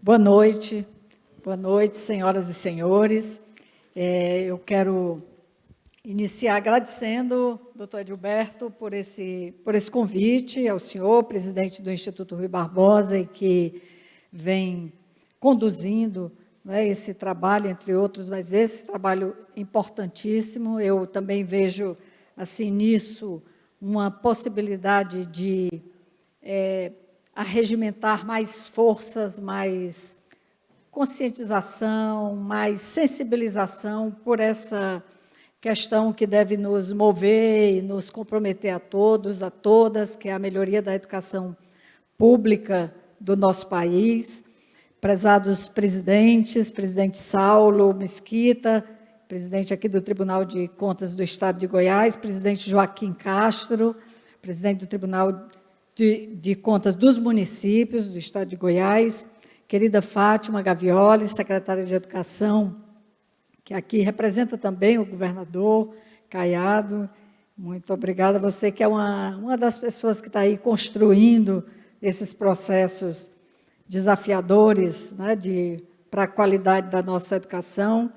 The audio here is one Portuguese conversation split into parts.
Boa noite, senhoras e senhores. Eu quero iniciar agradecendo, doutor Edilberto, por esse convite, ao senhor, presidente do Instituto Rui Barbosa, e que vem conduzindo, né, esse trabalho, entre outros, mas esse trabalho importantíssimo. Eu também vejo, assim, nisso, uma possibilidade de arregimentar mais forças, mais conscientização, mais sensibilização por essa questão que deve nos mover e nos comprometer a todos, a todas, que é a melhoria da educação pública do nosso país. Prezados presidentes, presidente Saulo Mesquita, presidente aqui do Tribunal de Contas do Estado de Goiás, presidente Joaquim Castro, presidente do Tribunal de Contas dos Municípios do Estado de Goiás, querida Fátima Gavioli, secretária de Educação, que aqui representa também o governador Caiado. Muito obrigada a você, que é uma das pessoas que está aí construindo esses processos desafiadores, né, para a qualidade da nossa educação.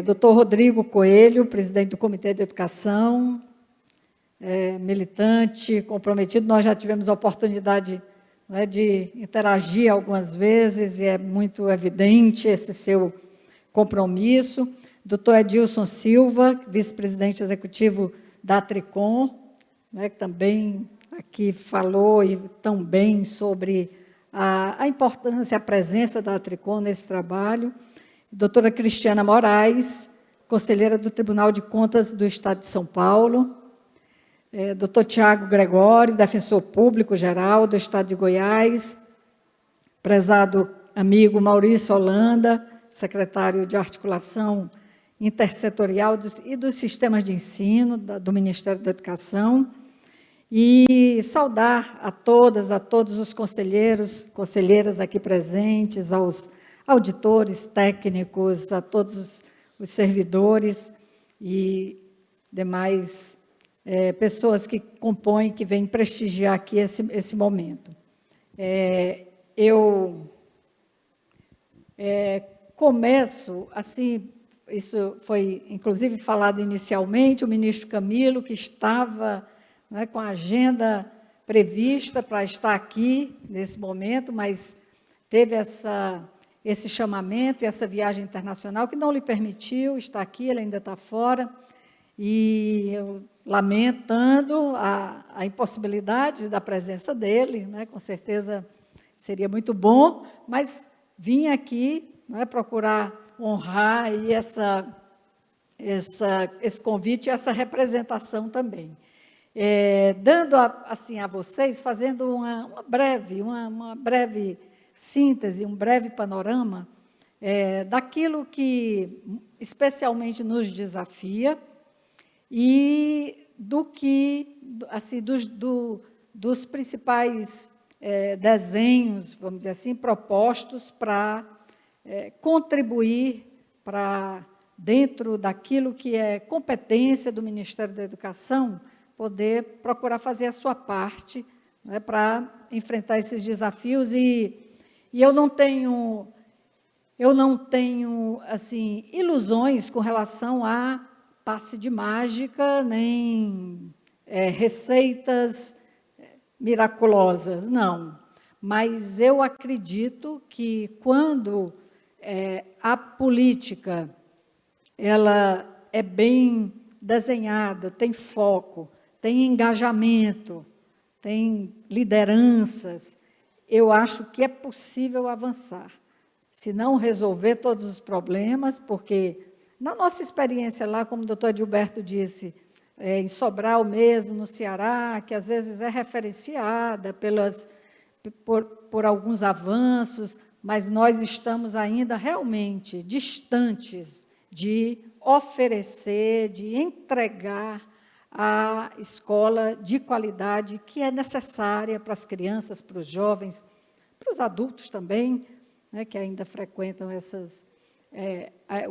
Doutor Rodrigo Coelho, presidente do Comitê de Educação, militante, comprometido. Nós já tivemos a oportunidade, né, de interagir algumas vezes, e é muito evidente esse seu compromisso. Doutor Edilson Silva, vice-presidente executivo da Tricom, né, que também aqui falou e tão bem sobre a importância, a presença da Tricom nesse trabalho. Doutora Cristiana Moraes, conselheira do Tribunal de Contas do Estado de São Paulo. Doutor Tiago Gregório, defensor público geral do Estado de Goiás. Prezado amigo Maurício Holanda, secretário de Articulação Intersetorial e dos Sistemas de Ensino do Ministério da Educação. E saudar a todos os conselheiras aqui presentes, aos auditores técnicos, a todos os servidores e demais pessoas que compõem, que vêm prestigiar aqui esse momento. Eu começo, assim, isso foi, inclusive, falado inicialmente, o ministro Camilo, que estava, né, com a agenda prevista para estar aqui nesse momento, mas teve esse chamamento e essa viagem internacional que não lhe permitiu estar aqui, ele ainda está fora, e eu, lamentando a impossibilidade da presença dele, né, com certeza seria muito bom, mas vim aqui, né, procurar honrar aí esse convite e essa representação também. Dando assim a vocês, fazendo uma breve síntese, um breve panorama daquilo que especialmente nos desafia e do que, assim, dos principais desenhos, vamos dizer assim, propostos para contribuir para, dentro daquilo que é competência do Ministério da Educação, poder procurar fazer a sua parte, né, para enfrentar esses desafios. E eu não tenho assim, ilusões com relação a passe de mágica, nem receitas miraculosas, não. Mas eu acredito que, quando a política ela é bem desenhada, tem foco, tem engajamento, tem lideranças, eu acho que é possível avançar. Se não resolver todos os problemas, porque, na nossa experiência lá, como o doutor Edilberto disse, em Sobral mesmo, no Ceará, que às vezes é referenciada por alguns avanços, mas nós estamos ainda realmente distantes de oferecer, de entregar a escola de qualidade que é necessária para as crianças, para os jovens, para os adultos também, né, que ainda frequentam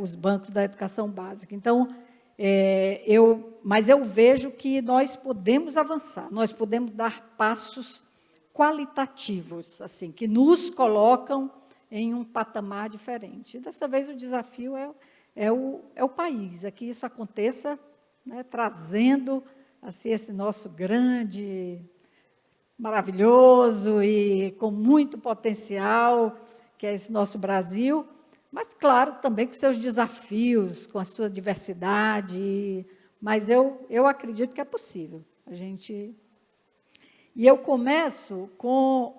os bancos da educação básica. Então, mas eu vejo que nós podemos avançar, nós podemos dar passos qualitativos, assim, que nos colocam em um patamar diferente. E dessa vez o desafio é o país, é que isso aconteça, né, trazendo assim, esse nosso grande, maravilhoso e com muito potencial, que é esse nosso Brasil, mas, claro, também com seus desafios, com a sua diversidade, mas eu acredito que é possível. E eu começo com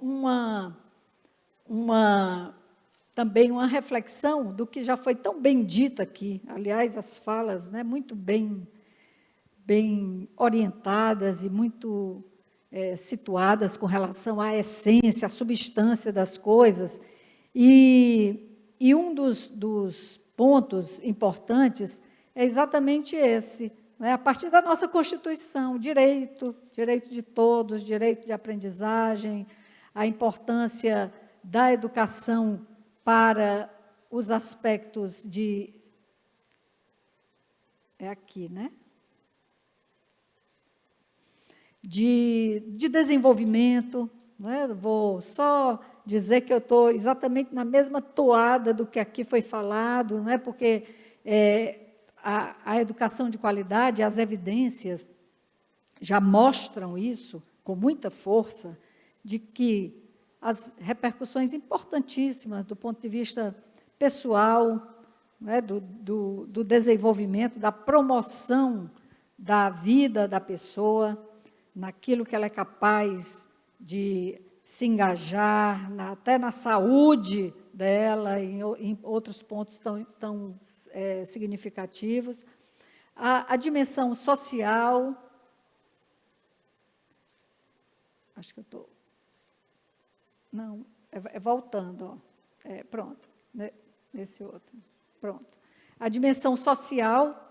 também uma reflexão do que já foi tão bem dito aqui. Aliás, as falas, né, muito bem orientadas e muito situadas com relação à essência, à substância das coisas. E um dos pontos importantes é exatamente esse, né? A partir da nossa Constituição, direito de todos, direito de aprendizagem, a importância da educação para os aspectos de... É aqui, né? De desenvolvimento, né? Vou só dizer que eu estou exatamente na mesma toada do que aqui foi falado, né? Porque a educação de qualidade, as evidências já mostram isso com muita força, de que as repercussões importantíssimas do ponto de vista pessoal, né? do desenvolvimento, da promoção da vida da pessoa, naquilo que ela é capaz de se engajar, até na saúde dela, em outros pontos tão significativos. A dimensão social, acho que eu estou... Não, voltando, ó. Pronto, né, nesse outro, pronto. A dimensão social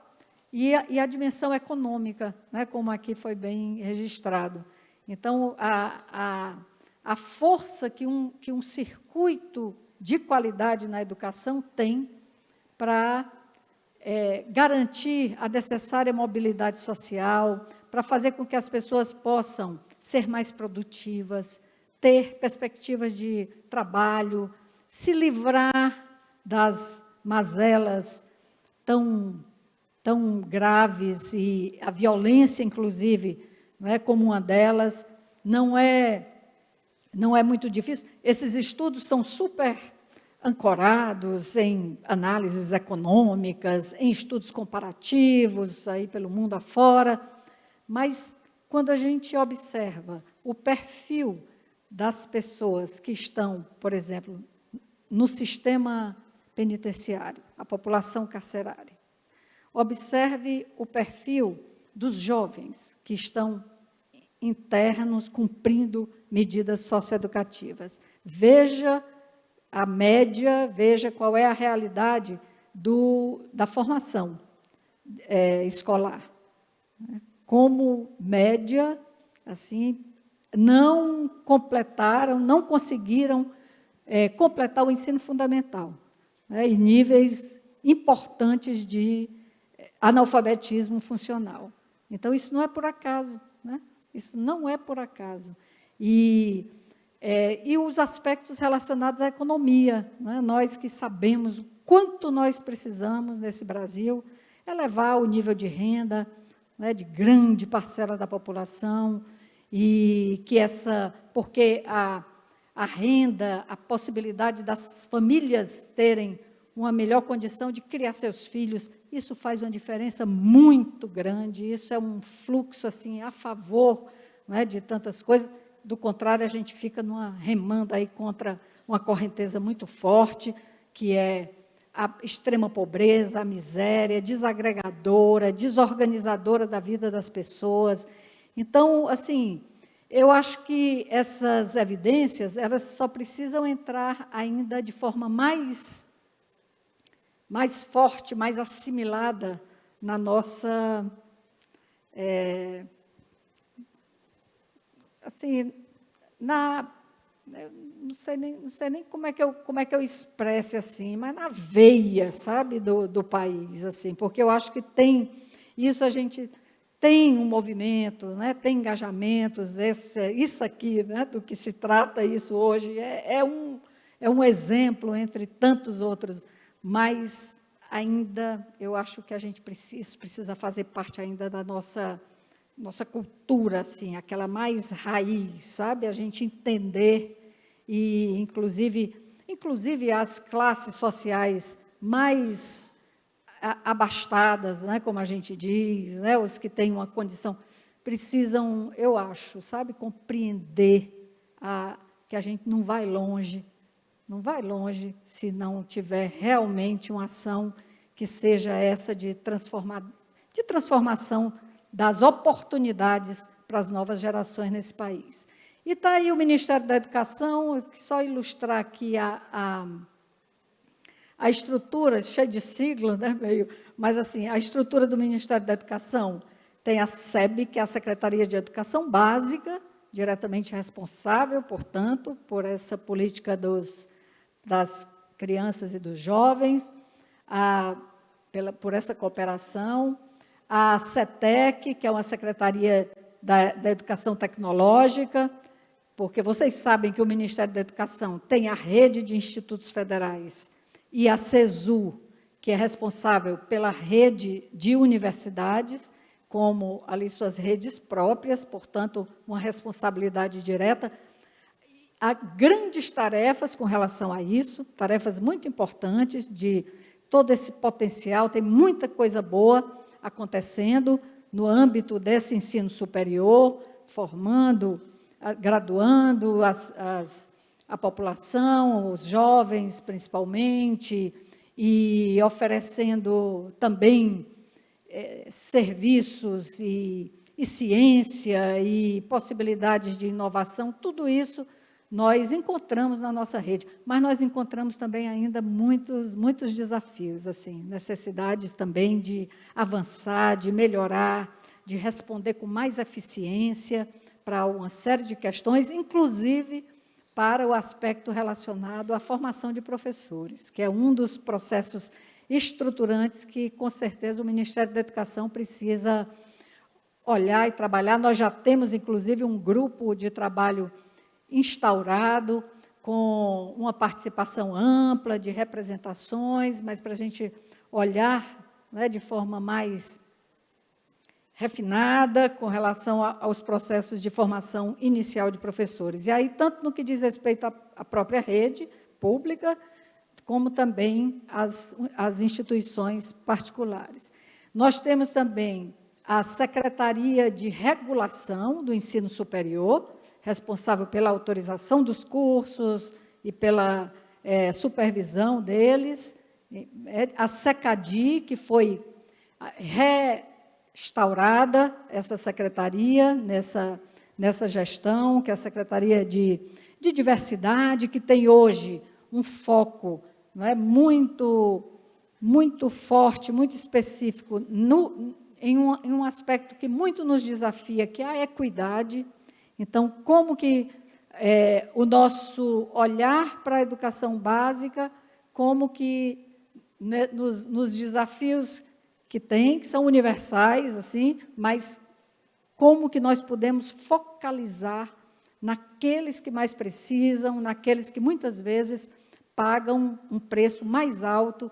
e a dimensão econômica, né, como aqui foi bem registrado. Então, a força que um circuito de qualidade na educação tem para garantir a necessária mobilidade social, para fazer com que as pessoas possam ser mais produtivas, ter perspectivas de trabalho, se livrar das mazelas tão graves, e a violência, inclusive, não é, como uma delas, não é muito difícil. Esses estudos são super ancorados em análises econômicas, em estudos comparativos, aí pelo mundo afora, mas quando a gente observa o perfil das pessoas que estão, por exemplo, no sistema penitenciário, a população carcerária, observe o perfil dos jovens que estão internos, cumprindo medidas socioeducativas. Veja a média, veja qual é a realidade da formação escolar. Como média, assim, não completaram, não conseguiram completar o ensino fundamental, né, em níveis importantes de analfabetismo funcional. Então, isso não é por acaso, né? Isso não é por acaso. E os aspectos relacionados à economia, né? Nós que sabemos o quanto nós precisamos, nesse Brasil, elevar o nível de renda, né, de grande parcela da população, e que porque a renda, a possibilidade das famílias terem uma melhor condição de criar seus filhos, isso faz uma diferença muito grande, isso é um fluxo assim, a favor, né, de tantas coisas. Do contrário, a gente fica remando aí contra uma correnteza muito forte, que é a extrema pobreza, a miséria, desagregadora, desorganizadora da vida das pessoas. Então, assim, eu acho que essas evidências, elas só precisam entrar ainda de forma mais forte, mais assimilada na nossa... assim, não sei nem como é que eu expresse assim, mas na veia, sabe, do país, assim, porque eu acho que isso a gente tem um movimento, né, tem engajamentos, isso aqui, né, do que se trata isso hoje, é um exemplo entre tantos outros, mas ainda eu acho que a gente precisa fazer parte ainda da nossa cultura, assim, aquela mais raiz, sabe? A gente entender e, inclusive as classes sociais mais abastadas, né, como a gente diz, né, os que têm uma condição, precisam, eu acho, sabe, compreender que a gente não vai longe se não tiver realmente uma ação que seja essa de transformação das oportunidades para as novas gerações nesse país. E está aí o Ministério da Educação, só ilustrar aqui a estrutura, cheia de sigla, né, meio, mas assim, a estrutura do Ministério da Educação tem a SEB, que é a Secretaria de Educação Básica, diretamente responsável, portanto, por essa política das crianças e dos jovens, por essa cooperação, a CETEC, que é uma Secretaria da Educação Tecnológica, porque vocês sabem que o Ministério da Educação tem a rede de institutos federais e a CESU, que é responsável pela rede de universidades, como ali suas redes próprias, portanto, uma responsabilidade direta. Há grandes tarefas com relação a isso, tarefas muito importantes de todo esse potencial, tem muita coisa boa acontecendo no âmbito desse ensino superior, formando, graduando a população, os jovens principalmente, e oferecendo também serviços e ciência e possibilidades de inovação, tudo isso nós encontramos na nossa rede, mas nós encontramos também ainda muitos desafios, assim, necessidades também de avançar, de melhorar, de responder com mais eficiência para uma série de questões, inclusive para o aspecto relacionado à formação de professores, que é um dos processos estruturantes que, com certeza, o Ministério da Educação precisa olhar e trabalhar. Nós já temos, inclusive, um grupo de trabalho instaurado, com uma participação ampla de representações, mas para a gente olhar, né, de forma mais refinada com relação aos processos de formação inicial de professores. E aí, tanto no que diz respeito à própria rede pública, como também as instituições particulares. Nós temos também a Secretaria de Regulação do Ensino Superior, responsável pela autorização dos cursos e pela supervisão deles, a SECADI, que foi restaurada, essa secretaria, nessa gestão, que é a Secretaria de Diversidade, que tem hoje um foco, não é, muito forte, muito específico, em um aspecto que muito nos desafia, que é a equidade. Então, como que o nosso olhar para a educação básica, como que, né, nos desafios que tem, que são universais, assim, mas como que nós podemos focalizar naqueles que mais precisam, naqueles que muitas vezes pagam um preço mais alto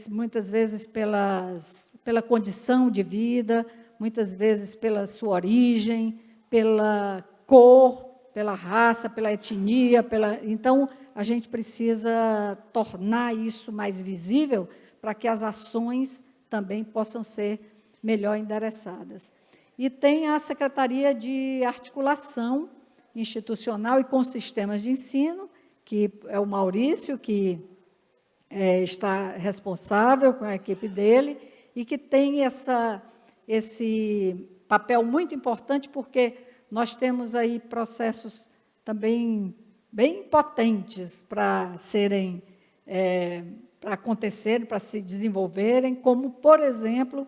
muitas vezes pela condição de vida, muitas vezes pela sua origem, pela cor, pela raça, pela etnia, então a gente precisa tornar isso mais visível para que as ações também possam ser melhor endereçadas. E tem a Secretaria de Articulação Institucional e com Sistemas de Ensino, que é o Maurício, que está responsável com a equipe dele, e que tem esse papel muito importante, porque nós temos aí processos também bem potentes para acontecerem, para se desenvolverem, como, por exemplo,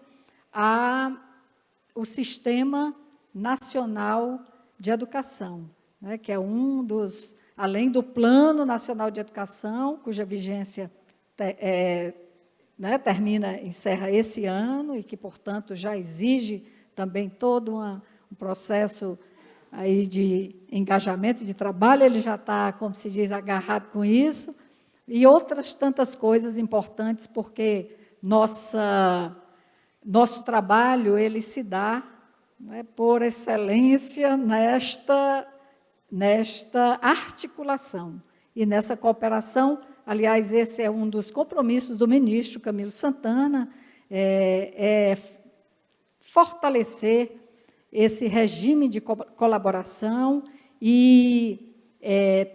o Sistema Nacional de Educação, né, que é um dos, além do Plano Nacional de Educação, cuja vigência encerra esse ano, e que, portanto, já exige também todo um processo aí de engajamento, de trabalho, ele já está, como se diz, agarrado com isso, e outras tantas coisas importantes, porque nosso trabalho, ele se dá, né, por excelência nesta articulação e nessa cooperação. Aliás, esse é um dos compromissos do ministro Camilo Santana, fortalecer esse regime de colaboração e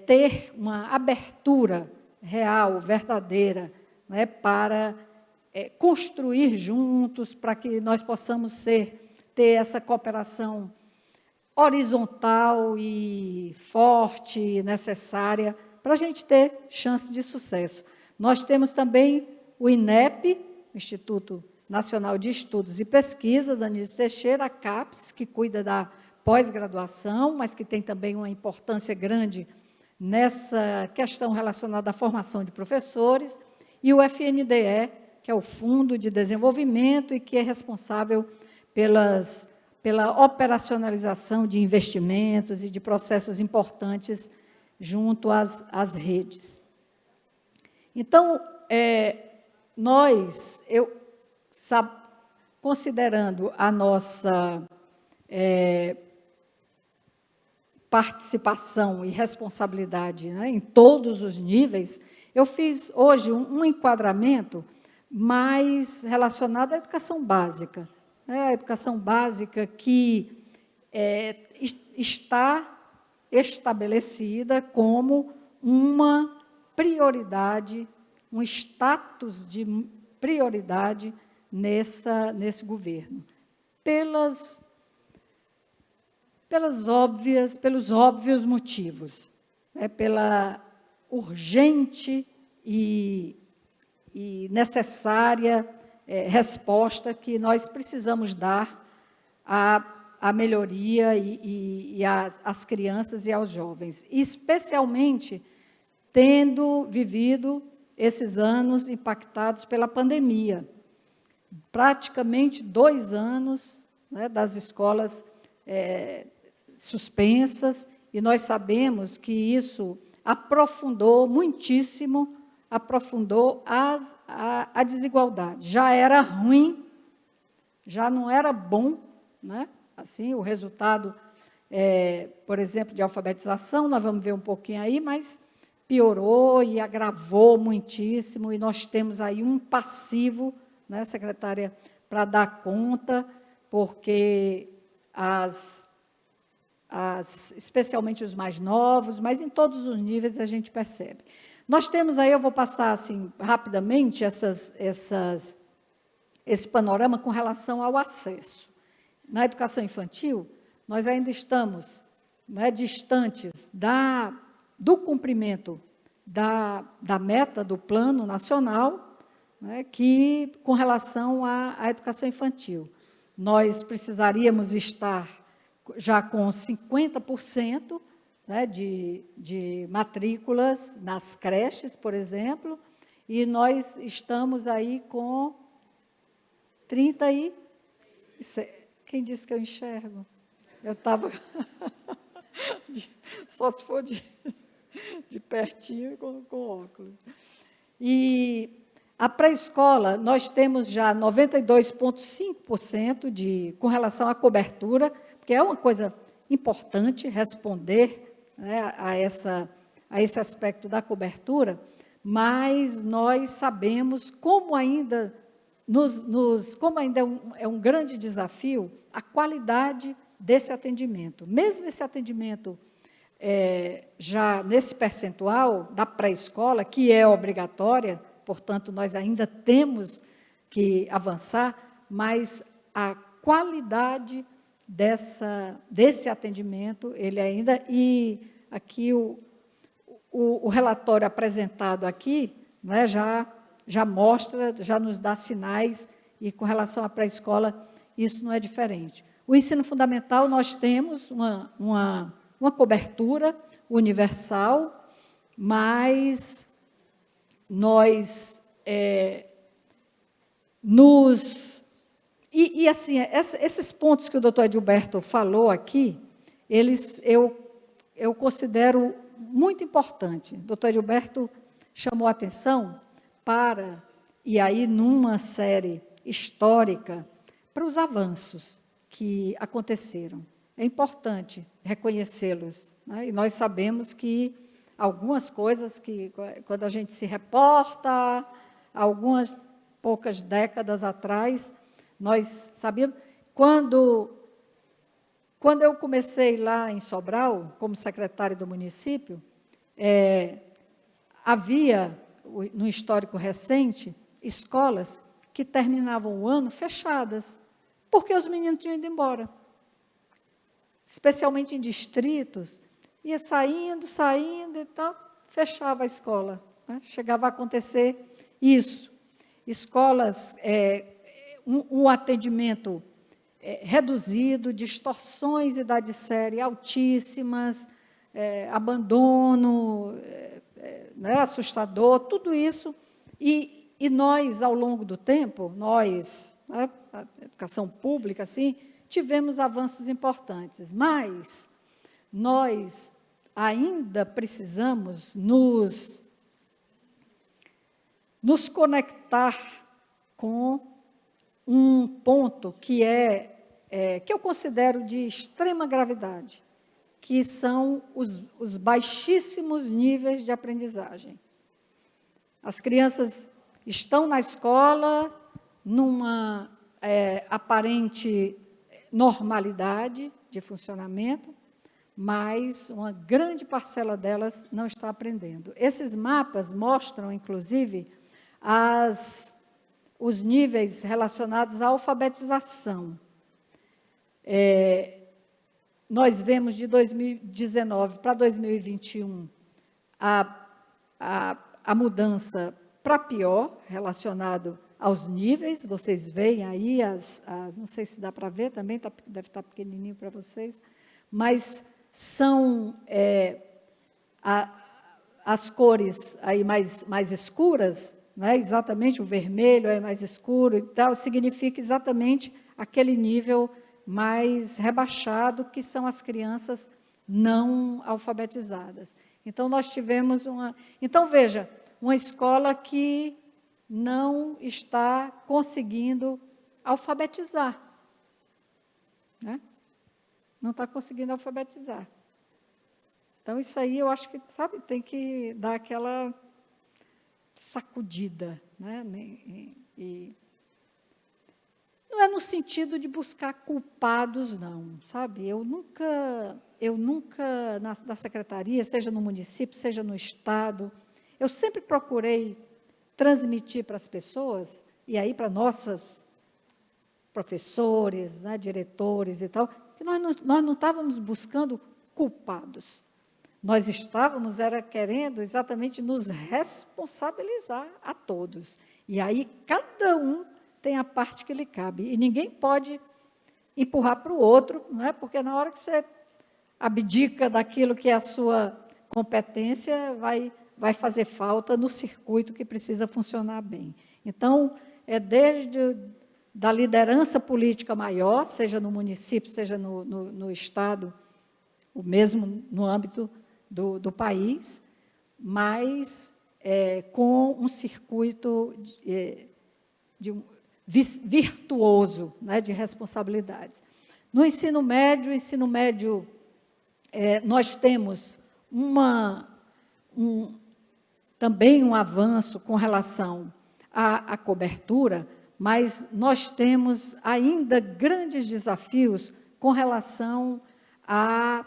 ter uma abertura real, verdadeira, né, para construir juntos, para que nós possamos ter essa cooperação horizontal e forte, necessária, para a gente ter chance de sucesso. Nós temos também o INEP, Instituto Nacional de Estudos e Pesquisas, da Anísio Teixeira, a CAPES, que cuida da pós-graduação, mas que tem também uma importância grande nessa questão relacionada à formação de professores, e o FNDE, que é o Fundo de Desenvolvimento e que é responsável pela operacionalização de investimentos e de processos importantes junto às redes. Então, considerando a nossa participação e responsabilidade, né, em todos os níveis, eu fiz hoje um enquadramento mais relacionado à educação básica. A educação básica que está estabelecida como uma prioridade, um status de prioridade nesse governo, pelos óbvios motivos, pela urgente e necessária resposta que nós precisamos dar à melhoria e às crianças e aos jovens, especialmente tendo vivido esses anos impactados pela pandemia. Praticamente 2 anos, né, das escolas suspensas, e nós sabemos que isso aprofundou muitíssimo, a desigualdade. Já era ruim, já não era bom, né? Assim, o resultado, por exemplo, de alfabetização, nós vamos ver um pouquinho aí, mas piorou e agravou muitíssimo, e nós temos aí um passivo, né, secretária, para dar conta, porque especialmente os mais novos, mas em todos os níveis a gente percebe. Nós temos aí, eu vou passar assim rapidamente esse panorama com relação ao acesso. Na educação infantil, nós ainda estamos, né, distantes do cumprimento da meta do Plano Nacional, né, que, com relação à educação infantil, nós precisaríamos estar já com 50%, né, de matrículas nas creches, por exemplo, e nós estamos aí com 36. Quem disse que eu enxergo? Eu estava... Só se for de pertinho com óculos. E a pré-escola, nós temos já 92,5% com relação à cobertura, porque é uma coisa importante responder, né, a esse aspecto da cobertura, mas nós sabemos como ainda é um grande desafio a qualidade desse atendimento. Mesmo esse atendimento já nesse percentual da pré-escola, que é obrigatória, portanto, nós ainda temos que avançar, mas a qualidade desse atendimento, ele ainda... E aqui o relatório apresentado aqui, né, já mostra, já nos dá sinais, e com relação à pré-escola, isso não é diferente. O ensino fundamental, nós temos uma cobertura universal, mas nós assim, esses pontos que o doutor Edilberto falou aqui, eu considero muito importante. O doutor Gilberto chamou a atenção para, e aí numa série histórica, para os avanços que aconteceram. É importante reconhecê-los, né? E nós sabemos que algumas coisas que, quando a gente se reporta, algumas poucas décadas atrás, nós sabíamos, quando eu comecei lá em Sobral, como secretária do município, havia, no histórico recente, escolas que terminavam o ano fechadas, porque os meninos tinham ido embora. Especialmente em distritos, ia saindo e tal, fechava a escola, né? Chegava a acontecer isso. Escolas, um atendimento reduzido, distorções de idade série altíssimas, abandono, né, assustador, tudo isso. E nós, ao longo do tempo, nós, né, a educação pública, assim, tivemos avanços importantes, mas nós ainda precisamos nos conectar com um ponto que que eu considero de extrema gravidade, que são os baixíssimos níveis de aprendizagem. As crianças estão na escola numa aparente normalidade de funcionamento, mas uma grande parcela delas não está aprendendo. Esses mapas mostram, inclusive, os níveis relacionados à alfabetização. Nós vemos de 2019 para 2021 a mudança para pior, relacionado aos níveis. Vocês veem aí, não sei se dá para ver também, deve estar pequenininho para vocês, mas são as cores aí mais escuras, né? Exatamente, o vermelho é mais escuro e tal, significa exatamente aquele nível mais rebaixado, que são as crianças não alfabetizadas. Então, nós tivemos Então, veja, uma escola que não está conseguindo alfabetizar, né? Não está conseguindo alfabetizar. Então, isso aí eu acho que, sabe, tem que dar aquela sacudida, né? E não é no sentido de buscar culpados, não, sabe? Eu nunca na secretaria, seja no município, seja no estado, eu sempre procurei transmitir para as pessoas, e aí para nossos professores, né, diretores e tal, que nós não estávamos buscando culpados. Nós estávamos querendo exatamente nos responsabilizar a todos. E aí cada um tem a parte que lhe cabe. E ninguém pode empurrar para o outro, não é? Porque na hora que você abdica daquilo que é a sua competência, vai fazer falta no circuito que precisa funcionar bem. Então, desde da liderança política maior, seja no município, seja no estado, o mesmo no âmbito do país, mas com um circuito virtuoso, né, de responsabilidades. No ensino médio, nós temos também um avanço com relação à cobertura, mas nós temos ainda grandes desafios com relação à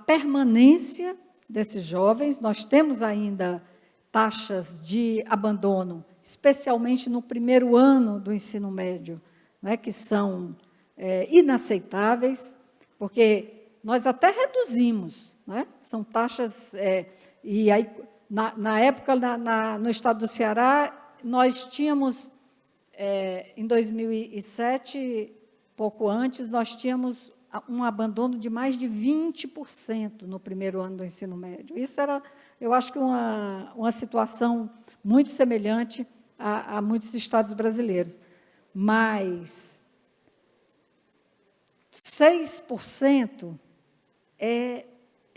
permanência desses jovens. Nós temos ainda taxas de abandono, especialmente no primeiro ano do ensino médio, né, que são inaceitáveis, porque nós até reduzimos, né, são taxas, e aí, na época, no estado do Ceará, nós tínhamos, em 2007, pouco antes, nós tínhamos um abandono de mais de 20% no primeiro ano do ensino médio. Isso era, eu acho que uma situação muito semelhante a muitos estados brasileiros. Mas 6% é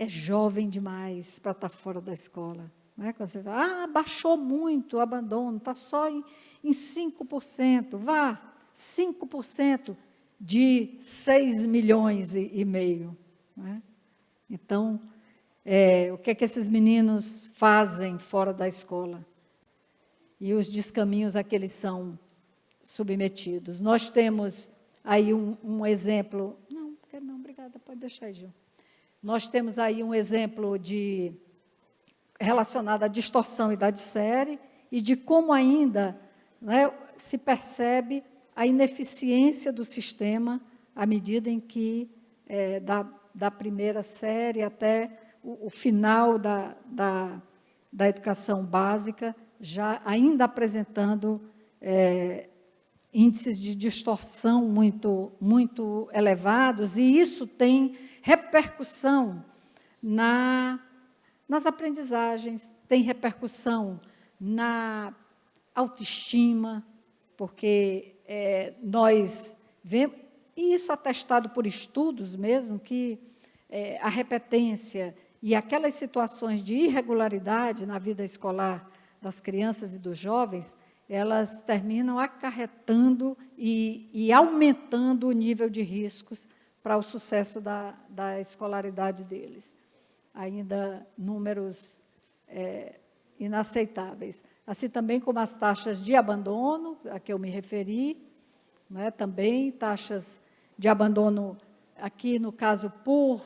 jovem demais para estar fora da escola. Não é? Quando você fala, baixou muito o abandono, está só em 5%. Vá, 5% de 6 milhões e meio. Não é? Então, o que é que esses meninos fazem fora da escola? E os descaminhos a que eles são submetidos. Nós temos aí um exemplo... Não, quero não, obrigada, pode deixar aí, Gil. Nós temos aí um exemplo relacionado à distorção idade série e de como ainda, né, se percebe a ineficiência do sistema à medida em que, da primeira série até o final da educação básica, já ainda apresentando índices de distorção muito elevados, e isso tem repercussão nas aprendizagens, tem repercussão na autoestima, porque nós vemos, e isso atestado por estudos mesmo, que a repetência e aquelas situações de irregularidade na vida escolar das crianças e dos jovens, elas terminam acarretando e aumentando o nível de riscos para o sucesso da escolaridade deles. Ainda números inaceitáveis. Assim também como as taxas de abandono, a que eu me referi, né, também taxas de abandono, aqui no caso por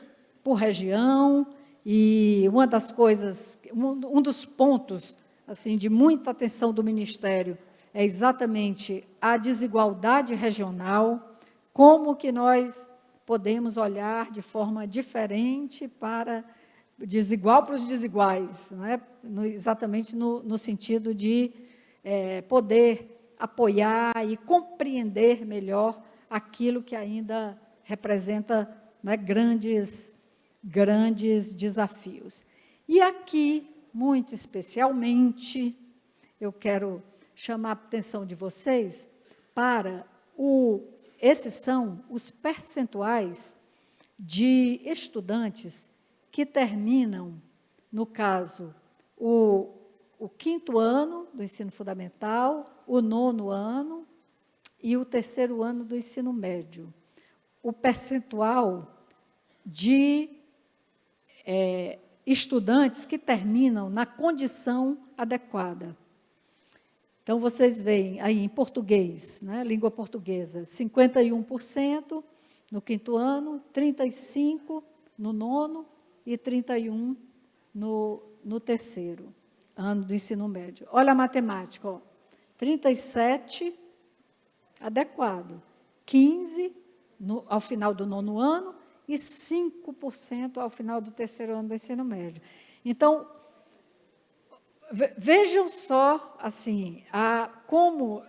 região, e uma das coisas, um dos pontos assim, de muita atenção do Ministério é exatamente a desigualdade regional, como que nós podemos olhar de forma diferente desigual para os desiguais, né? Exatamente no sentido de poder apoiar e compreender melhor aquilo que ainda representa, né, grandes desafios. E aqui, muito especialmente, eu quero chamar a atenção de vocês para esses são os percentuais de estudantes que terminam, no caso, o 5º ano do ensino fundamental, o 9º ano e o 3º ano do ensino médio. O percentual de estudantes que terminam na condição adequada. Então, vocês veem aí em português, né, língua portuguesa, 51% no 5º ano, 35% no 9º e 31% no 3º ano do ensino médio. Olha a matemática, ó, 37% adequado, 15% ao final do 9º ano e 5% ao final do 3º ano do ensino médio. Então, vejam só, assim, como...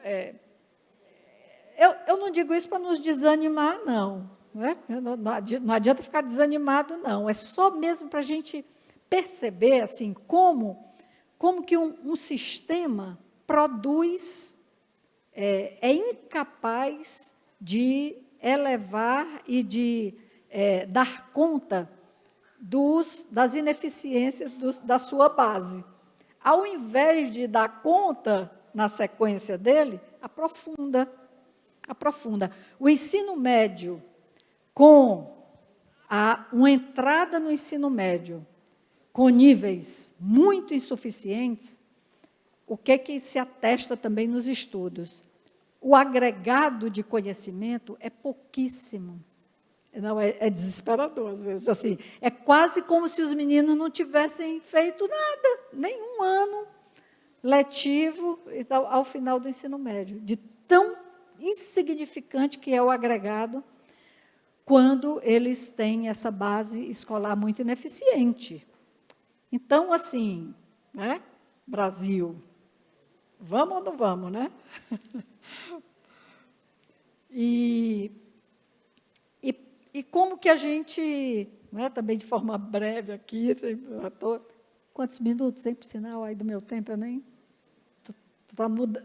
eu não digo isso para nos desanimar, não. Não adianta ficar desanimado, não. É só mesmo para a gente perceber, assim, como que um sistema produz, é incapaz de elevar e de dar conta das ineficiências da sua base. Ao invés de dar conta, na sequência dele, aprofunda. O ensino médio, com uma entrada no ensino médio, com níveis muito insuficientes, o que se atesta também nos estudos? O agregado de conhecimento é pouquíssimo. Não, é desesperador, às vezes. Assim, é quase como se os meninos não tivessem feito nada, nenhum ano letivo ao final do ensino médio, de tão insignificante que é o agregado, quando eles têm essa base escolar muito ineficiente. Então, assim, né, Brasil, vamos ou não vamos, né? E como que a gente, né, também de forma breve aqui, quantos minutos, hein, por sinal, aí do meu tempo eu nem... Tu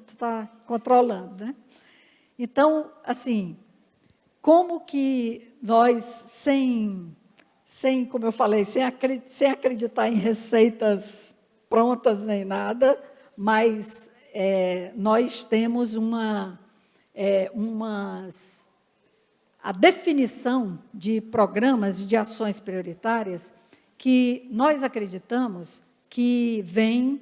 está controlando, né? Então, assim, como que nós, sem como eu falei, sem acreditar em receitas prontas nem nada, mas nós temos a definição de programas, de ações prioritárias, que nós acreditamos que vem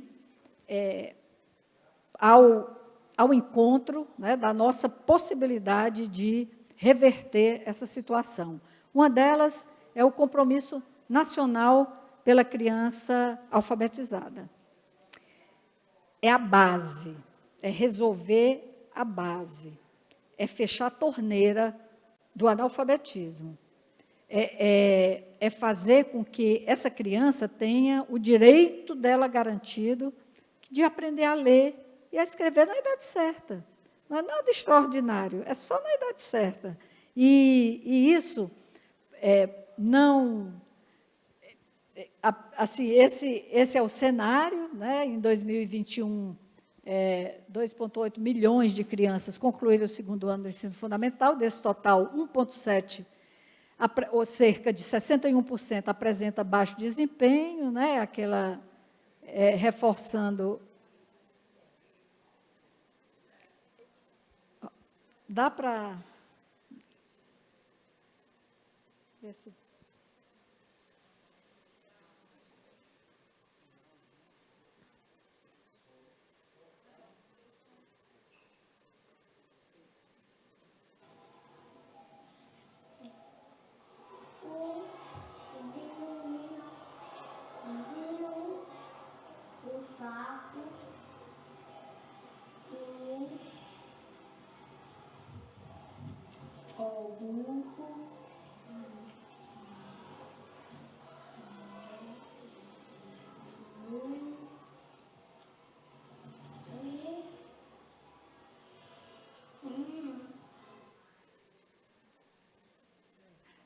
ao encontro, né, da nossa possibilidade de reverter essa situação. Uma delas é o compromisso nacional pela criança alfabetizada. É a base, é resolver a base, é fechar a torneira do analfabetismo, é fazer com que essa criança tenha o direito dela garantido de aprender a ler e a escrever na idade certa. Não é nada extraordinário, é só na idade certa. E isso não... Assim, esse é o cenário, né? Em 2021, 2,8 milhões de crianças concluíram o segundo ano do ensino fundamental, desse total, 1,7, ou cerca de 61% apresenta baixo desempenho, né? Reforçando... Dá para... ver se...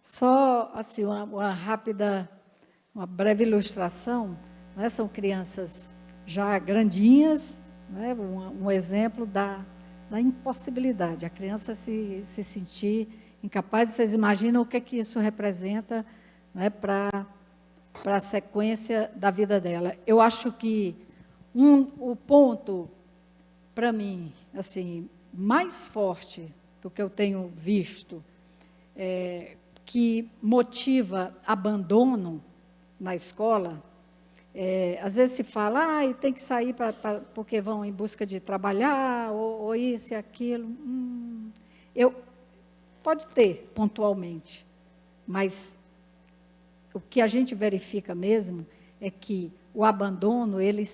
Só assim, uma breve ilustração, né? São crianças já grandinhas, né? Um exemplo da impossibilidade, a criança se sentir incapaz. Vocês imaginam o que isso representa, né, para a sequência da vida dela. Eu acho que o ponto, para mim, assim, mais forte do que eu tenho visto, que motiva abandono na escola, às vezes se fala, tem que sair porque vão em busca de trabalhar, ou isso e aquilo. Pode ter, pontualmente, mas o que a gente verifica mesmo é que o abandono, ele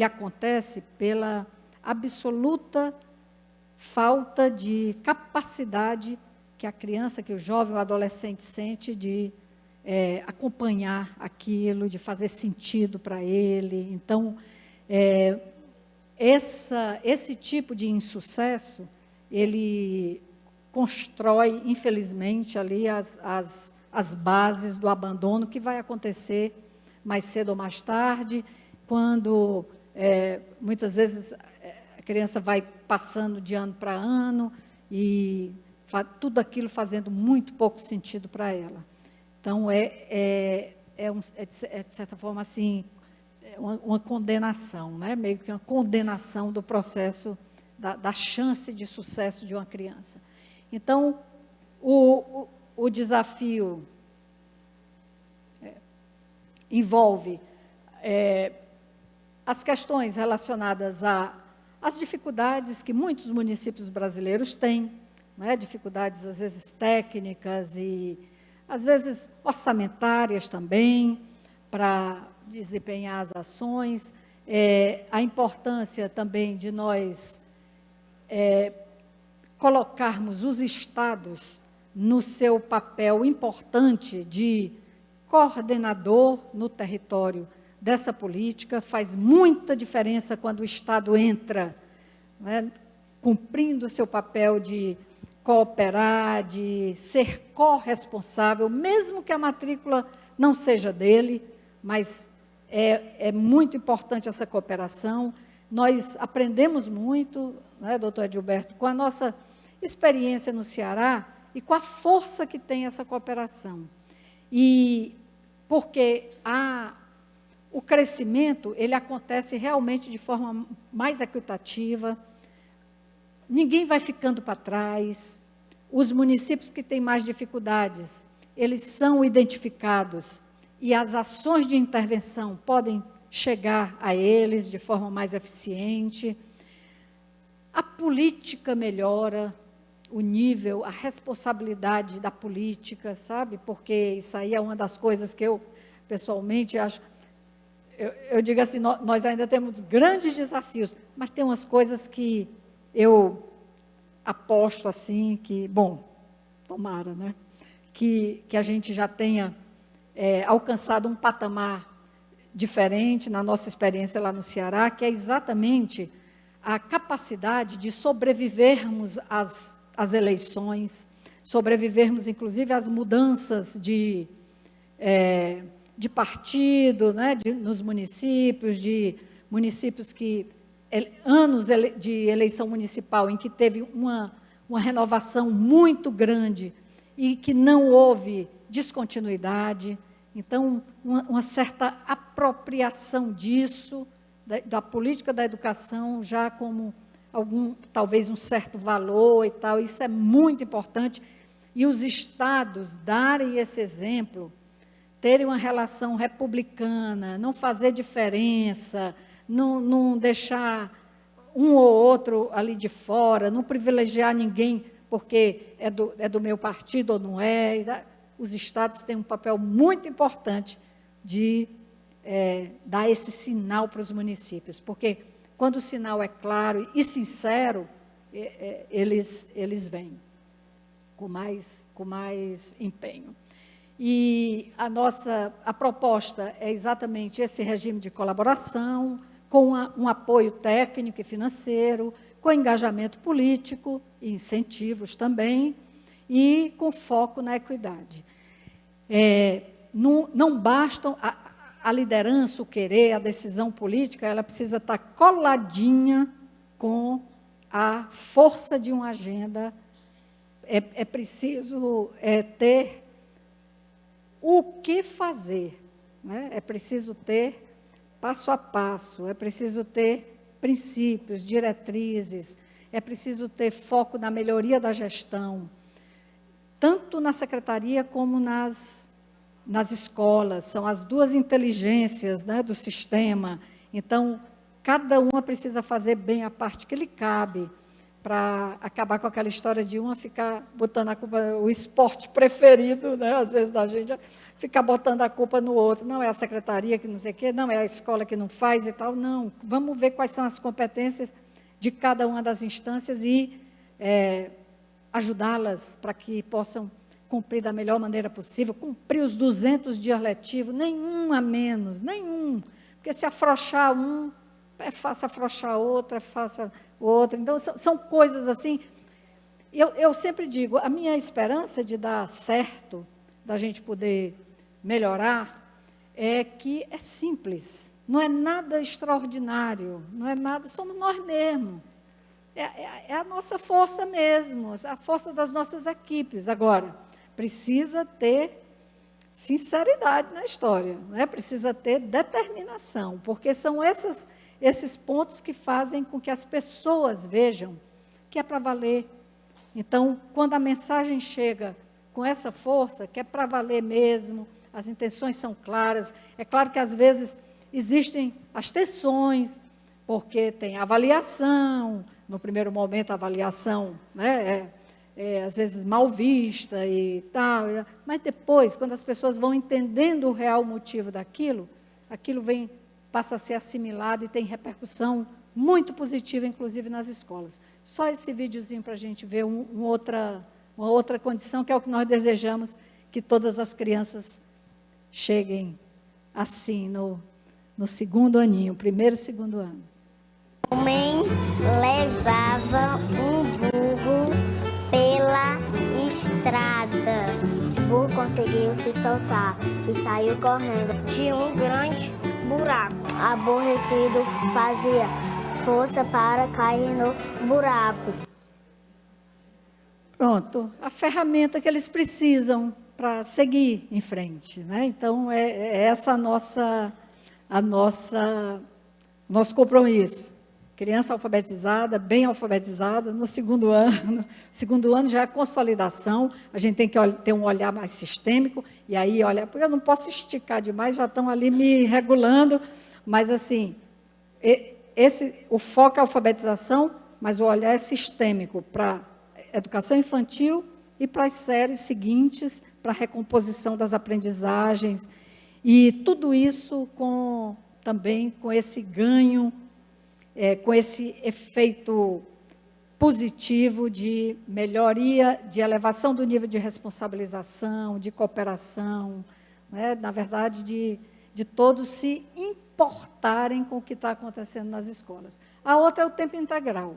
acontece pela absoluta falta de capacidade que a criança, que o jovem, o adolescente sente de acompanhar aquilo, de fazer sentido para ele. Então, esse tipo de insucesso, ele constrói, infelizmente, ali as bases do abandono, que vai acontecer mais cedo ou mais tarde, quando, muitas vezes, a criança vai passando de ano para ano, e tudo aquilo fazendo muito pouco sentido para ela. Então, de certa forma, assim, uma condenação, né? Meio que uma condenação do processo, da chance de sucesso de uma criança. Então, o desafio envolve as questões relacionadas às dificuldades que muitos municípios brasileiros têm, né? Dificuldades, às vezes, técnicas e, às vezes, orçamentárias também, para desempenhar as ações. A importância também de nós colocarmos os estados no seu papel importante de coordenador no território dessa política. Faz muita diferença quando o Estado entra, né, cumprindo o seu papel de cooperar, de ser corresponsável, mesmo que a matrícula não seja dele, mas é muito importante essa cooperação. Nós aprendemos muito, né, doutor Edilberto, com a nossa experiência no Ceará e com a força que tem essa cooperação. E porque o crescimento, ele acontece realmente de forma mais equitativa, ninguém vai ficando para trás, os municípios que têm mais dificuldades, eles são identificados e as ações de intervenção podem chegar a eles de forma mais eficiente, a política melhora, o nível, a responsabilidade da política, sabe? Porque isso aí é uma das coisas que eu, pessoalmente, acho. Eu digo assim, nós ainda temos grandes desafios, mas tem umas coisas que eu aposto assim, que, bom, tomara, né? Que a gente já tenha alcançado um patamar diferente na nossa experiência lá no Ceará, que é exatamente a capacidade de sobrevivermos às eleições, sobrevivermos, inclusive, às mudanças de partido, né, nos municípios, de municípios que, anos de eleição municipal, em que teve uma renovação muito grande e que não houve descontinuidade. Então, uma certa apropriação disso, da política da educação, já como talvez um certo valor e tal, isso é muito importante. E os estados darem esse exemplo, terem uma relação republicana, não fazer diferença, não deixar um ou outro ali de fora, não privilegiar ninguém porque é do meu partido ou não é. Os estados têm um papel muito importante de dar esse sinal para os municípios, porque quando o sinal é claro e sincero, eles vêm com mais empenho. E a proposta é exatamente esse regime de colaboração, com um apoio técnico e financeiro, com engajamento político e incentivos também, e com foco na equidade. Não bastam a liderança, o querer, a decisão política, ela precisa estar coladinha com a força de uma agenda. É preciso ter o que fazer, né? É preciso ter passo a passo, é preciso ter princípios, diretrizes, é preciso ter foco na melhoria da gestão, tanto na secretaria como nas escolas. São as duas inteligências, né, do sistema. Então, cada uma precisa fazer bem a parte que lhe cabe, para acabar com aquela história de uma ficar botando a culpa, o esporte preferido, né, às vezes, da gente, ficar botando a culpa no outro. Não é a secretaria que não sei o quê, não é a escola que não faz e tal, não. Vamos ver quais são as competências de cada uma das instâncias e ajudá-las para que possam cumprir da melhor maneira possível, cumprir os 200 dias letivos, nenhum a menos, nenhum. Porque se afrouxar um, é fácil afrouxar outro, é fácil outro. Então, são coisas assim. Eu sempre digo, a minha esperança de dar certo, da gente poder melhorar, é que é simples, não é nada extraordinário, não é nada, somos nós mesmos. É a nossa força mesmo, a força das nossas equipes. Agora, precisa ter sinceridade na história, né? Precisa ter determinação, porque são esses pontos que fazem com que as pessoas vejam que é para valer. Então, quando a mensagem chega com essa força, que é para valer mesmo, as intenções são claras. É claro que, às vezes, existem as tensões, porque tem avaliação. No primeiro momento, a avaliação, né, às vezes mal vista e tal, mas depois, quando as pessoas vão entendendo o real motivo daquilo, aquilo passa a ser assimilado e tem repercussão muito positiva, inclusive nas escolas. Só esse videozinho para a gente ver uma outra condição, que é o que nós desejamos, que todas as crianças cheguem assim no segundo aninho, primeiro e segundo ano. O homem levava um burro pela estrada. O burro conseguiu se soltar e saiu correndo de um grande buraco. Aborrecido, fazia força para cair no buraco. Pronto, a ferramenta que eles precisam, para seguir em frente, né? Então, é essa nosso compromisso. Criança alfabetizada, bem alfabetizada, no segundo ano. Segundo ano já é consolidação, a gente tem que ter um olhar mais sistêmico, e aí, olha, porque eu não posso esticar demais, já estão ali me regulando, mas, assim, o foco é a alfabetização, mas o olhar é sistêmico para a educação infantil e para as séries seguintes, para a recomposição das aprendizagens, e tudo isso também com esse ganho, com esse efeito positivo de melhoria, de elevação do nível de responsabilização, de cooperação, né? Na verdade, de todos se importarem com o que está acontecendo nas escolas. A outra é o tempo integral.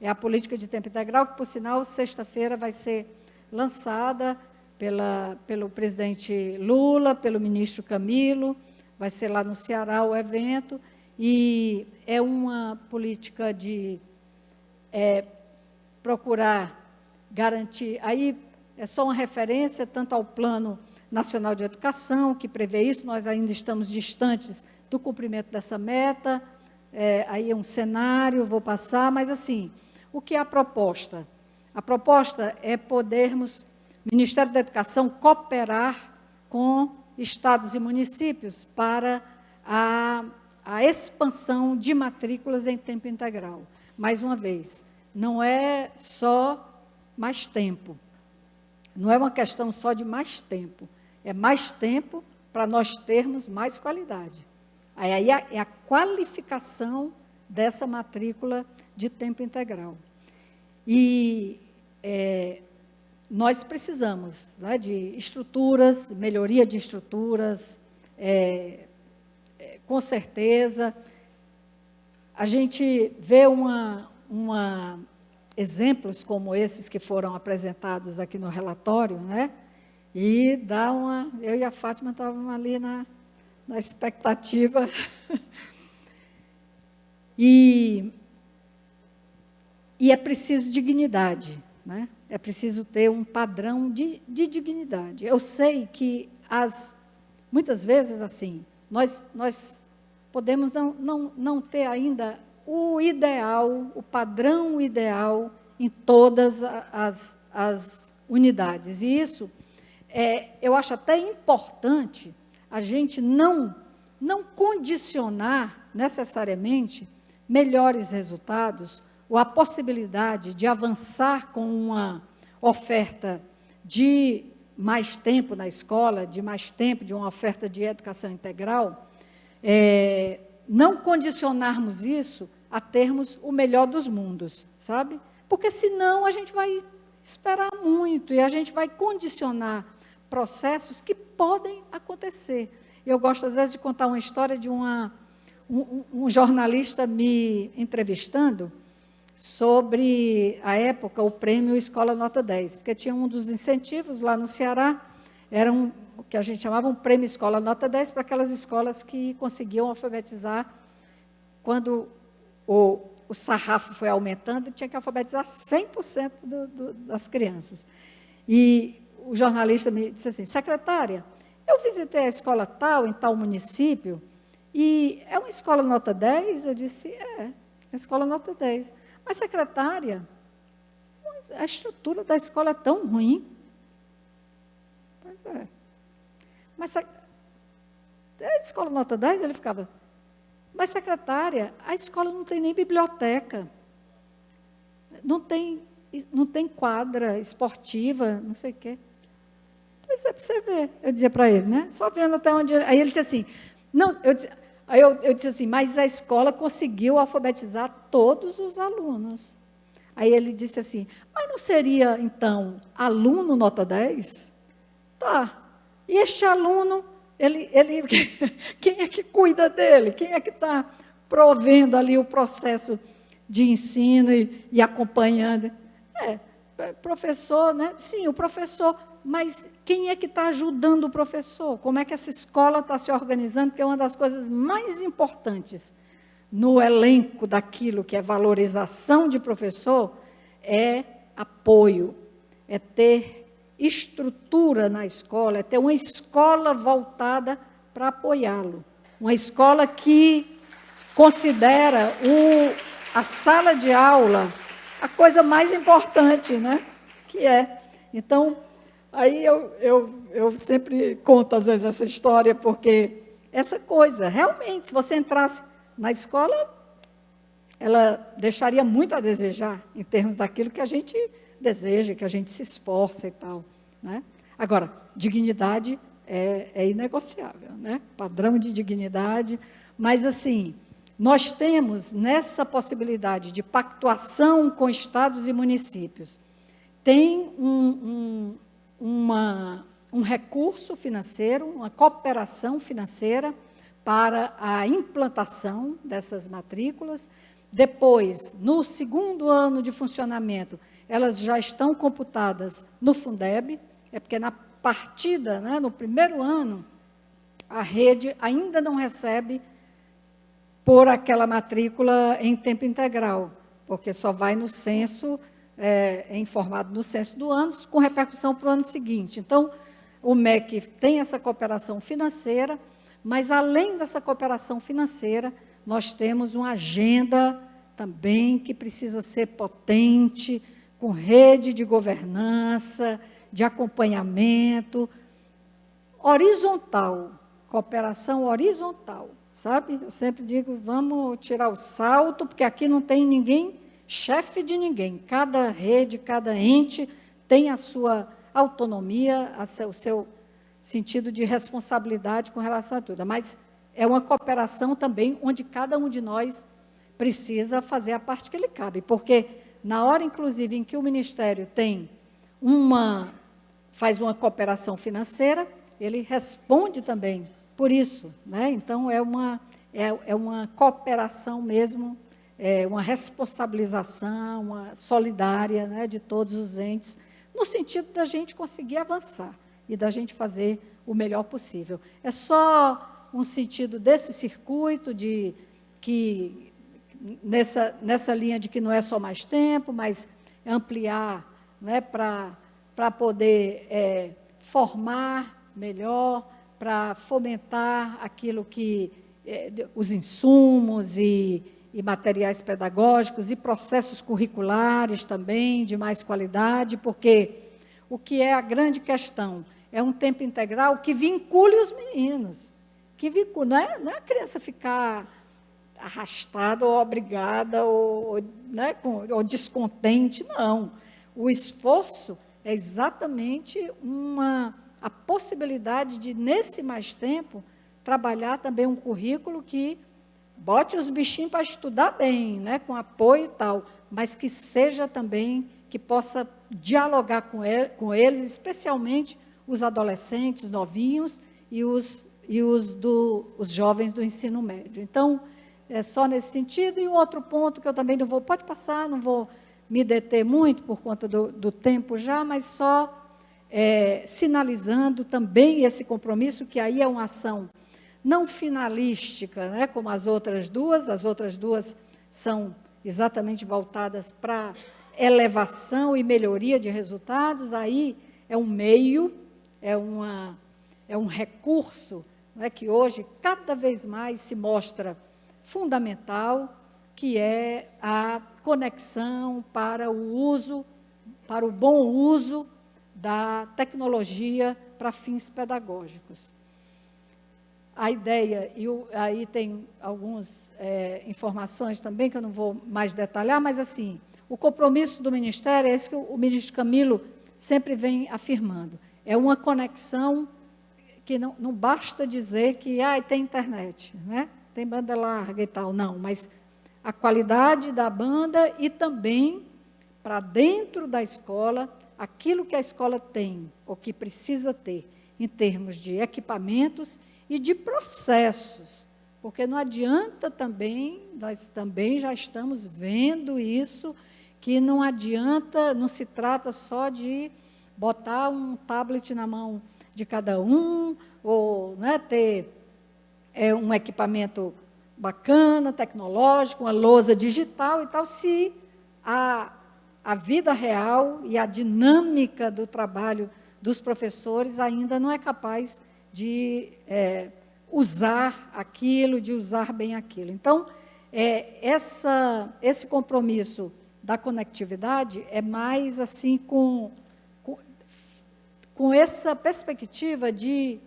É a política de tempo integral, que, por sinal, sexta-feira vai ser lançada pelo presidente Lula, pelo ministro Camilo, vai ser lá no Ceará o evento, e é uma política de procurar garantir, aí é só uma referência tanto ao Plano Nacional de Educação, que prevê isso, nós ainda estamos distantes do cumprimento dessa meta, aí é um cenário, vou passar, mas assim, o que é a proposta? A proposta é podermos, Ministério da Educação, cooperar com estados e municípios para a expansão de matrículas em tempo integral. Mais uma vez, não é só mais tempo, não é uma questão só de mais tempo, é mais tempo para nós termos mais qualidade. Aí é a qualificação dessa matrícula de tempo integral. E nós precisamos, né, de estruturas, melhoria de estruturas, com certeza. A gente vê exemplos como esses que foram apresentados aqui no relatório, né? E eu e a Fátima estávamos ali na expectativa. E é preciso dignidade, né? É preciso ter um padrão de dignidade. Eu sei que, muitas vezes, assim, nós podemos não ter ainda o ideal, o padrão ideal em todas as unidades. E isso, eu acho até importante a gente não condicionar necessariamente melhores resultados ou a possibilidade de avançar com uma oferta de mais tempo na escola, de mais tempo, de uma oferta de educação integral, não condicionarmos isso a termos o melhor dos mundos, sabe? Porque senão a gente vai esperar muito e a gente vai condicionar processos que podem acontecer. Eu gosto, às vezes, de contar uma história de um jornalista me entrevistando sobre, a época, o prêmio Escola Nota 10, porque tinha um dos incentivos lá no Ceará, era o que a gente chamava um prêmio Escola Nota 10 para aquelas escolas que conseguiam alfabetizar. Quando o sarrafo foi aumentando, tinha que alfabetizar 100% das crianças. E o jornalista me disse assim: secretária, eu visitei a escola tal, em tal município, e é uma escola nota 10? Eu disse, é escola nota 10. Mas, secretária, a estrutura da escola é tão ruim. Pois é. Mas, a escola nota 10, ele ficava, mas, secretária, a escola não tem nem biblioteca, não tem quadra esportiva, não sei o quê. Pois é, para você ver. Eu dizia para ele, né? Só vendo até onde... Aí ele disse assim, não, eu disse assim, mas a escola conseguiu alfabetizar todos os alunos. Aí ele disse assim, mas não seria, então, aluno nota 10? Tá. E este aluno, quem é que cuida dele? Quem é que está provendo ali o processo de ensino e acompanhando? Professor, né? Sim, o professor, mas quem é que está ajudando o professor? Como é que essa escola está se organizando? Porque é uma das coisas mais importantes no elenco daquilo que é valorização de professor, é apoio, é ter estrutura na escola, é ter uma escola voltada para apoiá-lo. Uma escola que considera a sala de aula a coisa mais importante, né? Que é. Então, aí eu sempre conto, às vezes, essa história, porque essa coisa, realmente, se você entrasse na escola, ela deixaria muito a desejar, em termos daquilo que a gente deseja, que a gente se esforça e tal, né? Agora, dignidade é inegociável, né? Padrão de dignidade, mas, assim, nós temos, nessa possibilidade de pactuação com estados e municípios, tem um recurso financeiro, uma cooperação financeira para a implantação dessas matrículas. Depois, no segundo ano de funcionamento, elas já estão computadas no Fundeb, é porque na partida, né, no primeiro ano, a rede ainda não recebe por aquela matrícula em tempo integral, porque só vai no censo, é informado no censo do ano, com repercussão para o ano seguinte. Então, o MEC tem essa cooperação financeira, mas, além dessa cooperação financeira, nós temos uma agenda também que precisa ser potente, com rede de governança, de acompanhamento, horizontal, cooperação horizontal, sabe? Eu sempre digo, vamos tirar o salto, porque aqui não tem ninguém chefe de ninguém. Cada rede, cada ente tem a sua autonomia, o seu sentido de responsabilidade com relação a tudo. Mas é uma cooperação também onde cada um de nós precisa fazer a parte que lhe cabe, porque na hora, inclusive, em que o Ministério faz uma cooperação financeira, ele responde também por isso, né? Então, é uma cooperação mesmo, uma responsabilização, uma solidária, né, de todos os entes, no sentido da gente conseguir avançar e da gente fazer o melhor possível. É só um sentido desse circuito, nessa linha de que não é só mais tempo, mas ampliar, né, para poder formar melhor, para fomentar aquilo que os insumos e materiais pedagógicos e processos curriculares também de mais qualidade, porque o que é a grande questão é um tempo integral que vincule os meninos, não é a criança ficar arrastada ou obrigada ou descontente, não. O esforço é exatamente a possibilidade de, nesse mais tempo, trabalhar também um currículo que bote os bichinhos para estudar bem, né, com apoio e tal, mas que seja também, que possa dialogar com eles, especialmente os adolescentes novinhos e os jovens do ensino médio. Então, é só nesse sentido. E um outro ponto que eu também pode passar, não vou me deter muito por conta do tempo já, mas só sinalizando também esse compromisso, que aí é uma ação não finalística, né, como as outras duas são exatamente voltadas para elevação e melhoria de resultados. Aí é um meio, é um recurso, né, que hoje cada vez mais se mostra fundamental, que é a conexão para o bom uso da tecnologia para fins pedagógicos. A ideia, e aí tem algumas informações também, que eu não vou mais detalhar, mas, assim, o compromisso do Ministério é esse que o ministro Camilo sempre vem afirmando. É uma conexão que não basta dizer que tem internet, né? Tem banda larga e tal, não, mas a qualidade da banda e também, para dentro da escola, aquilo que a escola tem, ou que precisa ter, em termos de equipamentos e de processos, porque não adianta também, nós também já estamos vendo isso, que não adianta, não se trata só de botar um tablet na mão de cada um, ou, né, ter um equipamento bacana, tecnológico, uma lousa digital e tal, se a vida real e a dinâmica do trabalho dos professores ainda não é capaz de usar aquilo, de usar bem aquilo. Então, esse compromisso da conectividade é mais assim com essa perspectiva de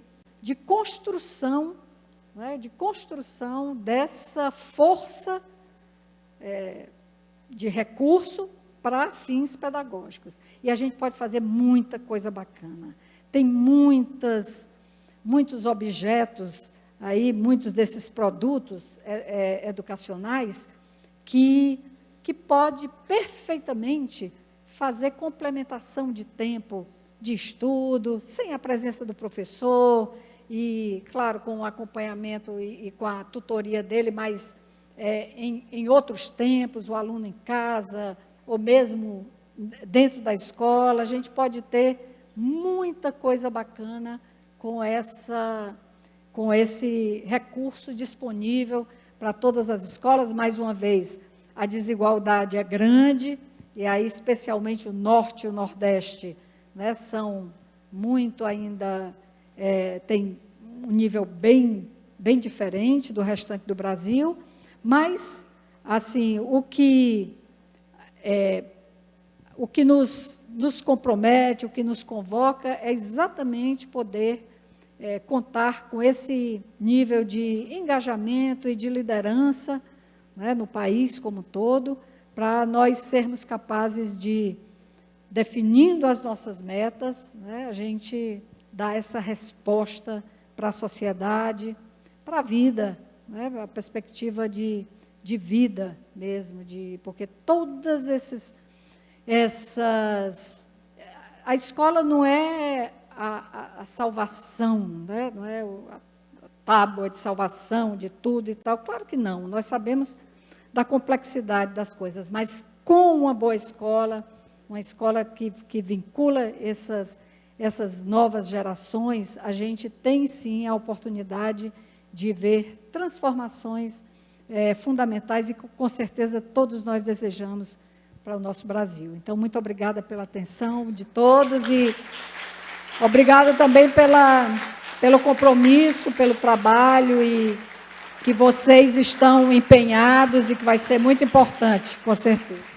construção, né, de construção dessa força de recurso para fins pedagógicos. E a gente pode fazer muita coisa bacana. Tem muitos objetos aí, muitos desses produtos educacionais que pode perfeitamente fazer complementação de tempo de estudo, sem a presença do professor, e, claro, com o acompanhamento e com a tutoria dele, mas em outros tempos, o aluno em casa, ou mesmo dentro da escola, a gente pode ter muita coisa bacana com esse recurso disponível para todas as escolas. Mais uma vez, a desigualdade é grande, e aí especialmente o Norte e o Nordeste, né, são muito ainda, tem um nível bem diferente do restante do Brasil, mas, assim, o que nos compromete, o que nos convoca é exatamente poder contar com esse nível de engajamento e de liderança, né, no país como um todo, para nós sermos capazes de, definindo as nossas metas, né, a gente dar essa resposta para a sociedade, para a vida, né, a perspectiva de vida mesmo, porque todas a escola não é a salvação, né, não é a tábua de salvação de tudo e tal, claro que não, nós sabemos da complexidade das coisas, mas com uma boa escola, uma escola que vincula essas novas gerações, a gente tem sim a oportunidade de ver transformações fundamentais e que, com certeza, todos nós desejamos para o nosso Brasil. Então, muito obrigada pela atenção de todos e obrigada também pelo compromisso, pelo trabalho e que vocês estão empenhados e que vai ser muito importante, com certeza.